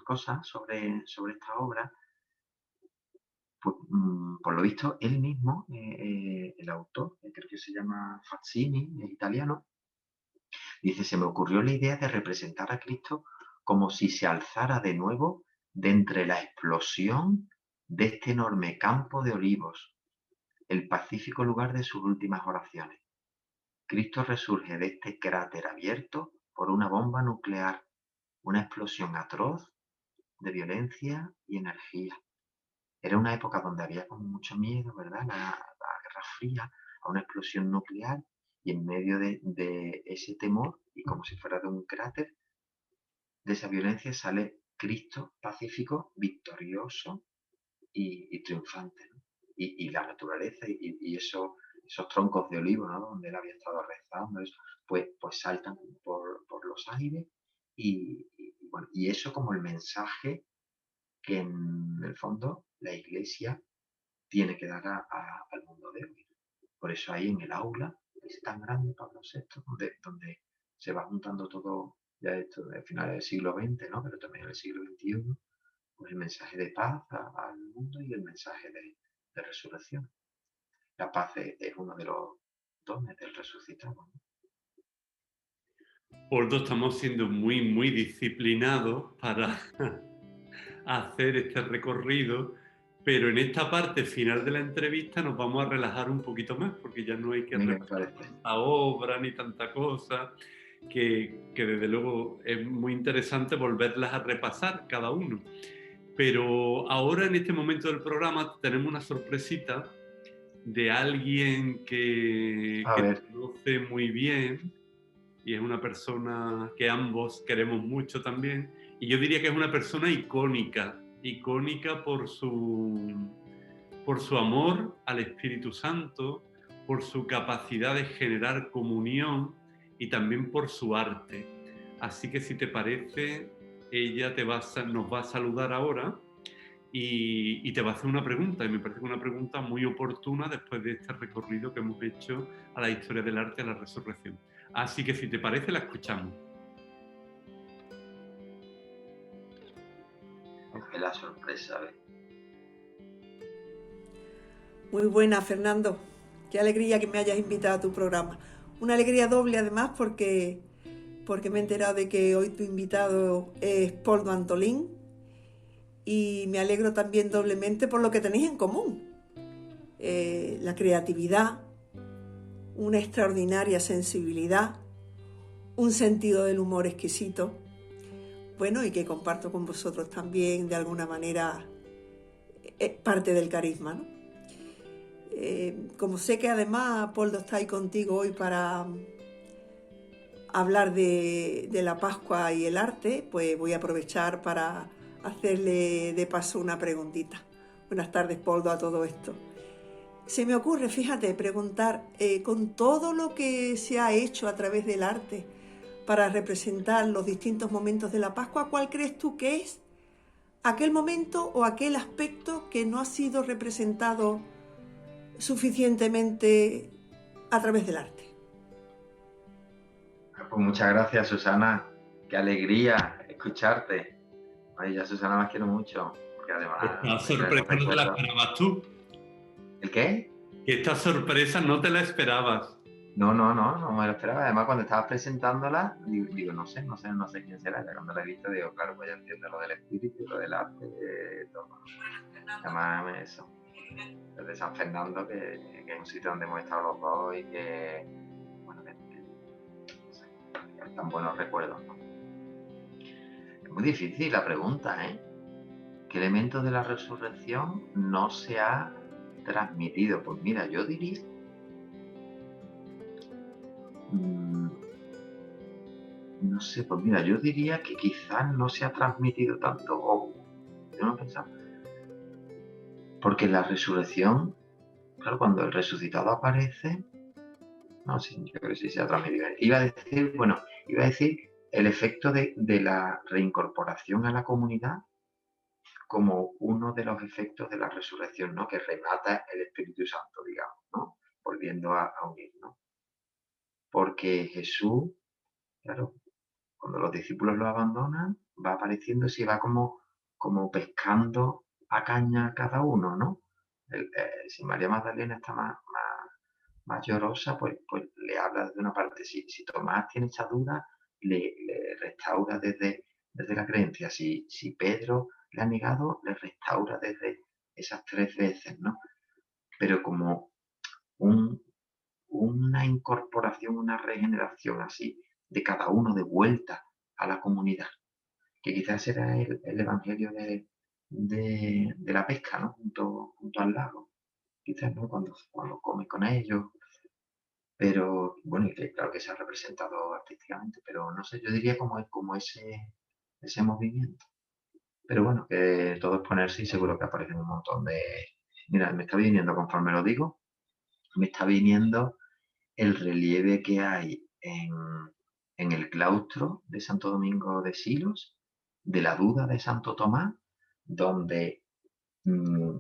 cosas sobre esta obra, pues, por lo visto, él mismo, el autor, creo que se llama Fazzini, es italiano, dice: se me ocurrió la idea de representar a Cristo como si se alzara de nuevo de entre la explosión de este enorme campo de olivos, el pacífico lugar de sus últimas oraciones. Cristo resurge de este cráter abierto por una bomba nuclear, una explosión atroz de violencia y energía. Era una época donde había como mucho miedo, ¿verdad? La Guerra Fría, a una explosión nuclear, y en medio de ese temor, y como si fuera de un cráter, de esa violencia sale Cristo pacífico, victorioso y triunfante, ¿no? Y la naturaleza y esos troncos de olivo, ¿no? Donde él había estado rezando, eso, pues saltan por los aires bueno, y eso como el mensaje que en el fondo la Iglesia tiene que dar al mundo de hoy. Por eso ahí en el aula es tan grande Pablo VI, donde se va juntando todo, ya esto de finales del siglo XX, ¿no? Pero también en el siglo XXI, pues el mensaje de paz al mundo y el mensaje de resurrección. La paz es uno de los dones del resucitado, ¿no? Por lo estamos siendo muy, muy disciplinados para hacer este recorrido, pero en esta parte final de la entrevista nos vamos a relajar un poquito más, porque ya no hay que Me repasar parece. tanta obra ni tanta cosa, que desde luego es muy interesante volverlas a repasar cada uno. Pero ahora en este momento del programa tenemos una sorpresita de alguien A que ver, te conoce muy bien y es una persona que ambos queremos mucho también. Y yo diría que es una persona icónica, icónica por su amor al Espíritu Santo, por su capacidad de generar comunión y también por su arte. Así que si te parece, ella nos va a saludar ahora y te va a hacer una pregunta, y me parece que una pregunta muy oportuna después de este recorrido que hemos hecho a la historia del arte, a la resurrección. Así que si te parece, la escuchamos. Es la sorpresa, ¿ves? Muy buena, Fernando. Qué alegría que me hayas invitado a tu programa. Una alegría doble además porque me he enterado de que hoy tu invitado es Poldo Antolín y me alegro también doblemente por lo que tenéis en común. La creatividad, una extraordinaria sensibilidad, un sentido del humor exquisito. Bueno, y que comparto con vosotros también de alguna manera parte del carisma, ¿no? Como sé que además Poldo está ahí contigo hoy para hablar de la Pascua y el arte, pues voy a aprovechar para hacerle de paso una preguntita. Buenas tardes, Poldo, a todo esto. Se me ocurre, fíjate, preguntar, con todo lo que se ha hecho a través del arte para representar los distintos momentos de la Pascua, ¿cuál crees tú que es aquel momento o aquel aspecto que no ha sido representado suficientemente a través del arte? Pues muchas gracias, Susana. Qué alegría escucharte. Ay, ya Susana la quiero mucho, porque además Esta me trae los sorpresa no te la recuerdos. esperabas tú. ¿El qué? Que esta sorpresa no te la esperabas. No, no, no, no me lo esperaba. Además, cuando estabas presentándola, digo, no sé quién será. Ya cuando la he visto, digo, claro, pues ya entiendo lo del espíritu, lo del arte, todo. Además, eso, desde San Fernando, que es un sitio donde hemos estado los dos y que, bueno, no sé, que tan buenos recuerdos, ¿no? Es muy difícil la pregunta, ¿eh? ¿Qué elementos de la resurrección no se ha transmitido? Pues mira, yo diría, no sé, pues mira, yo diría que quizás no se ha transmitido tanto, o yo no pensaba, porque la resurrección, claro, cuando el resucitado aparece, no, sí, yo creo que sí se ha transmitido. Iba a decir el efecto de la reincorporación a la comunidad como uno de los efectos de la resurrección, ¿no? Que remata el Espíritu Santo, digamos, ¿no? Volviendo a unir, ¿no? Porque Jesús, claro, cuando los discípulos lo abandonan, va apareciendo, y va como pescando a caña cada uno, ¿no? Si María Magdalena está más llorosa, pues le habla desde una parte. Si Tomás tiene esa duda, le restaura desde la creencia. Si Pedro le ha negado, le restaura desde esas 3 veces, ¿no? Pero como un, una incorporación, una regeneración así de cada uno de vuelta a la comunidad, que quizás era el evangelio de la pesca, ¿no? Junto al lago, quizás, ¿no? Cuando come con ellos, pero bueno, y que claro que se ha representado artísticamente, pero no sé, yo diría como ese movimiento. Pero bueno, que todo es ponerse y seguro que aparecen un montón de... Mira, me está viniendo, conforme lo digo, me está viniendo el relieve que hay en el claustro de Santo Domingo de Silos, de la duda de Santo Tomás, donde, mm,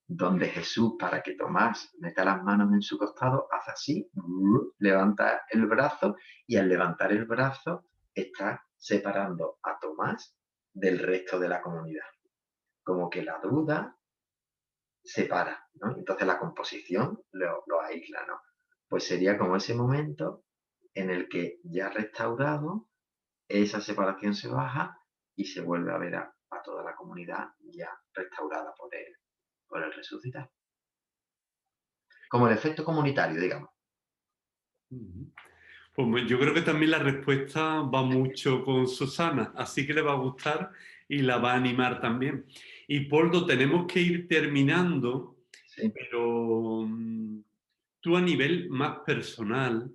donde Jesús, para que Tomás meta las manos en su costado, hace así, levanta el brazo y al levantar el brazo está separando a Tomás del resto de la comunidad. Como que la duda separa, ¿no? Entonces la composición lo aísla, ¿no? Pues sería como ese momento en el que ya restaurado, esa separación se baja y se vuelve a ver a toda la comunidad ya restaurada por el resucitado. Como el efecto comunitario, digamos. Pues yo creo que también la respuesta va mucho con Susana, así que le va a gustar y la va a animar también. Y Poldo, tenemos que ir terminando, Sí. pero tú a nivel más personal,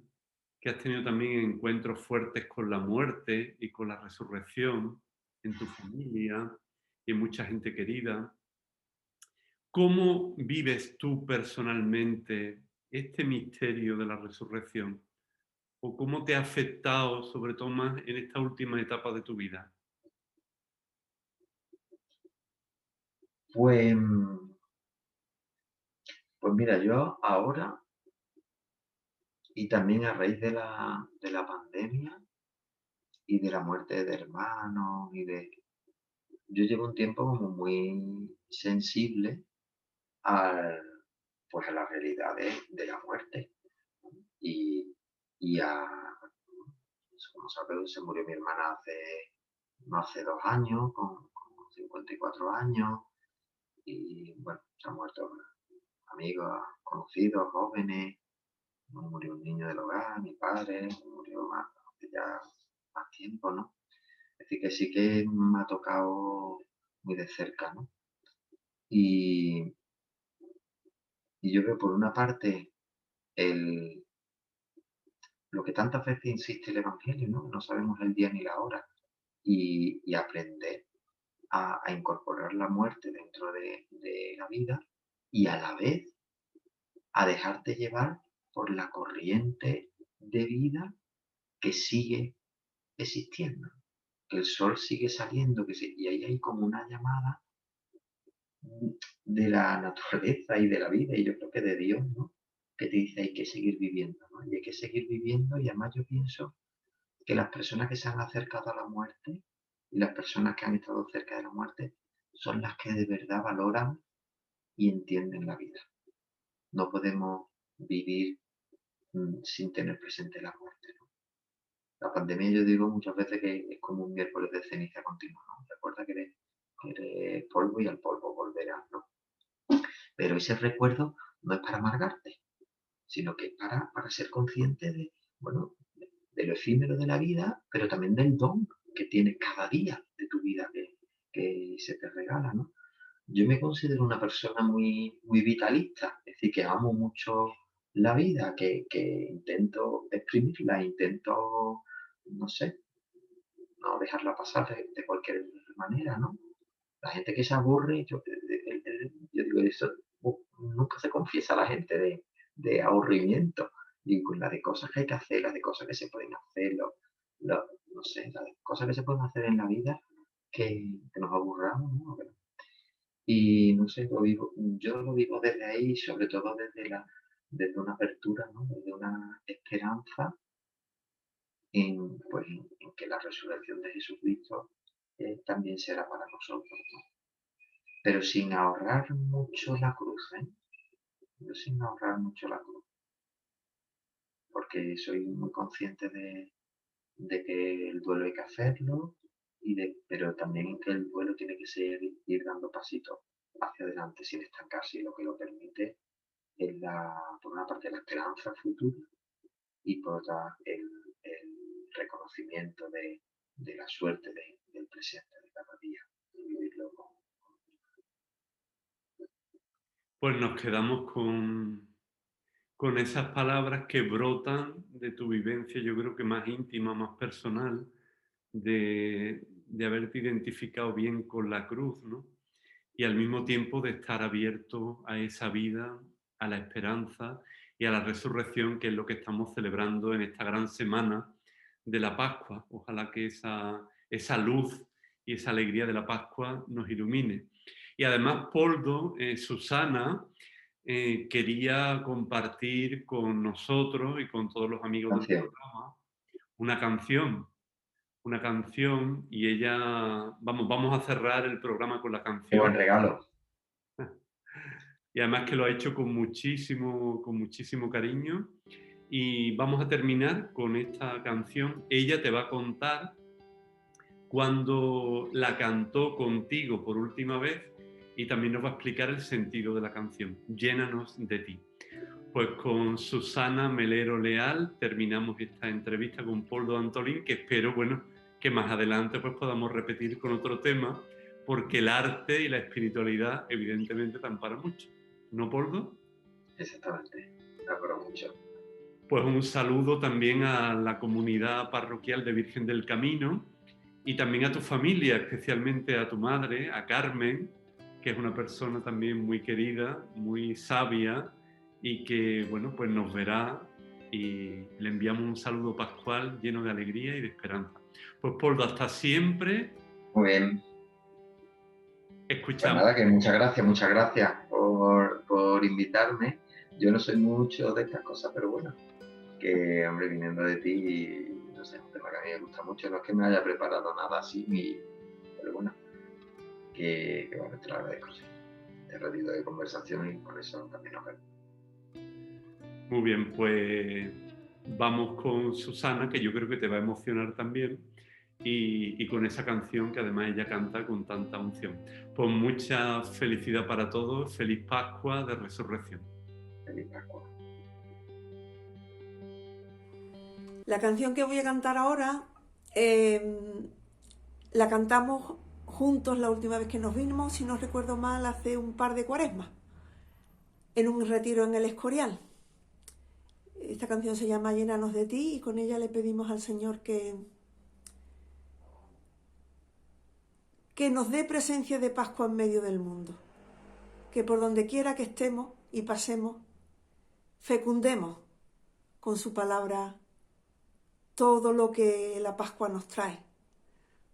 que has tenido también encuentros fuertes con la muerte y con la resurrección en tu familia y en mucha gente querida, ¿cómo vives tú personalmente este misterio de la resurrección? ¿O cómo te ha afectado, sobre todo más en esta última etapa de tu vida? Pues, pues mira, yo ahora, y también a raíz de la pandemia y de la muerte de hermanos yo llevo un tiempo como muy sensible al, pues a la realidad de la muerte. Y, y a, pues, como sabes, se murió mi hermana no hace 2 años, con 54 años, y bueno, se han muerto amigos, conocidos, jóvenes, murió un niño del hogar, mi padre, murió hace ya más tiempo, ¿no? Es decir, que sí que me ha tocado muy de cerca, ¿no? Y, y yo veo por una parte el, lo que tantas veces insiste el Evangelio, ¿no? No sabemos el día ni la hora. Y aprender a incorporar la muerte dentro de la vida y a la vez a dejarte llevar por la corriente de vida que sigue existiendo, que el sol sigue saliendo, y ahí hay como una llamada de la naturaleza y de la vida, y yo creo que de Dios, ¿no? Que te dice hay que seguir viviendo, ¿no? Y hay que seguir viviendo, y además yo pienso que las personas que se han acercado a la muerte y las personas que han estado cerca de la muerte son las que de verdad valoran y entienden la vida. No podemos vivir sin tener presente la muerte, ¿no? La pandemia, yo digo muchas veces que es como un miércoles de ceniza continua, ¿no? Recuerda que eres polvo y al polvo volverás, ¿no? Pero ese recuerdo no es para amargarte, sino que es para ser consciente bueno, de lo efímero de la vida, pero también del don que tienes cada día de tu vida que se te regala, ¿no? Yo me considero una persona muy, muy vitalista, es decir, que amo mucho la vida, que intento exprimirla, intento, no sé, no dejarla pasar de cualquier manera, ¿no? La gente que se aburre, yo digo eso, nunca se confiesa la gente de aburrimiento. Y con la de cosas que hay que hacer, las de cosas que se pueden hacer, no sé, las de cosas que se pueden hacer en la vida que nos aburramos, ¿no? Y no sé, yo lo vivo desde ahí, sobre todo desde una apertura, ¿no? Desde una esperanza pues, en que la resurrección de Jesucristo también será para nosotros, ¿no? Pero sin ahorrar mucho la cruz, ¿eh? Yo sin ahorrar mucho la cruz, porque soy muy consciente de que el duelo hay que hacerlo, pero también que el duelo tiene que ser ir dando pasitos hacia adelante sin estancarse, y lo que lo permite es por una parte la esperanza futura y por otra el reconocimiento de la suerte del presente, de cada día, y vivirlo Pues nos quedamos con esas palabras que brotan de tu vivencia, yo creo que más íntima, más personal, de haberte identificado bien con la cruz, ¿no? Y al mismo tiempo de estar abierto a esa vida, a la esperanza y a la resurrección, que es lo que estamos celebrando en esta gran semana de la Pascua. Ojalá que esa luz y esa alegría de la Pascua nos ilumine. Y además, Poldo, Susana, quería compartir con nosotros y con todos los amigos del canción. programa una canción, y ella, vamos a cerrar el programa con la Qué buen canción. regalo. Y además que lo ha hecho con muchísimo cariño. Y vamos a terminar con esta canción. Ella te va a contar cuando la cantó contigo por última vez, y también nos va a explicar el sentido de la canción. Llénanos de ti. Pues con Susana Melero Leal terminamos esta entrevista con Poldo Antolín, que espero, bueno, que más adelante pues podamos repetir con otro tema, porque el arte y la espiritualidad evidentemente te amparan mucho. ¿No, Poldo? Exactamente. Me acuerdo mucho. Pues un saludo también a la comunidad parroquial de Virgen del Camino y también a tu familia, especialmente a tu madre, a Carmen, que es una persona también muy querida, muy sabia y que, bueno, pues nos verá, y le enviamos un saludo pascual lleno de alegría y de esperanza. Pues Poldo, hasta siempre. Muy bien. Pues Escuchamos. nada, que muchas gracias por invitarme. Yo no soy mucho de estas cosas, pero bueno, que hombre, viniendo de ti, no sé, es un tema que a mí me gusta mucho. No es que me haya preparado nada así, pero bueno, que bueno, te lo agradezco. Sí. Este ratito de conversación y por eso también nos vemos. Muy bien, pues vamos con Susana, que yo creo que te va a emocionar también, y con esa canción que además ella canta con tanta unción. Pues mucha felicidad para todos, feliz Pascua de Resurrección. Feliz Pascua. La canción que voy a cantar ahora la cantamos juntos la última vez que nos vimos, si no recuerdo mal, hace un par de cuaresmas, en un retiro en el Escorial. Esta canción se llama Llénanos de ti y con ella le pedimos al Señor que nos dé presencia de Pascua en medio del mundo, que por donde quiera que estemos y pasemos, fecundemos con su palabra todo lo que la Pascua nos trae,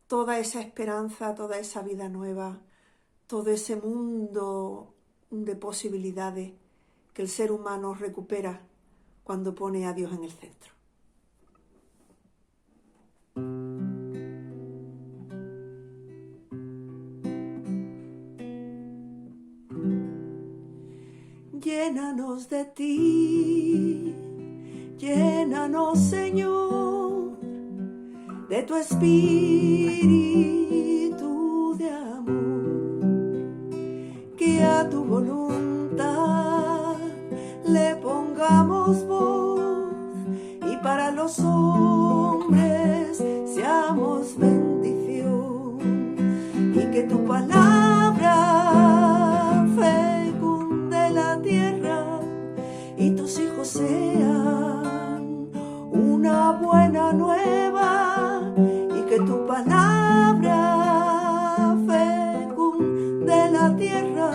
toda esa esperanza, toda esa vida nueva, todo ese mundo de posibilidades que el ser humano recupera cuando pone a Dios en el centro. Llénanos de ti, llénanos, Señor, de tu espíritu de amor, que a tu voluntad le pongamos voz y para los hombres seamos bendición, y que tu palabra fecunde la tierra y tus hijos sean una buena nueva, y que tu palabra fecunde la tierra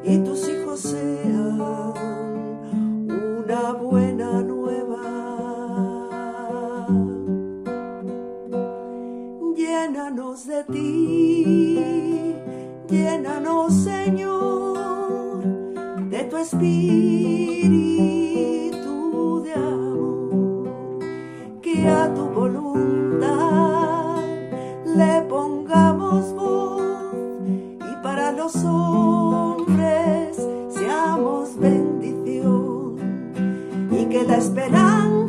y tus hijos sean una buena nueva. Llénanos de ti, llénanos, Señor, de tu espíritu de amor, que a tu voluntad le pongamos voz y para los hombres seamos bendición, y que la esperanza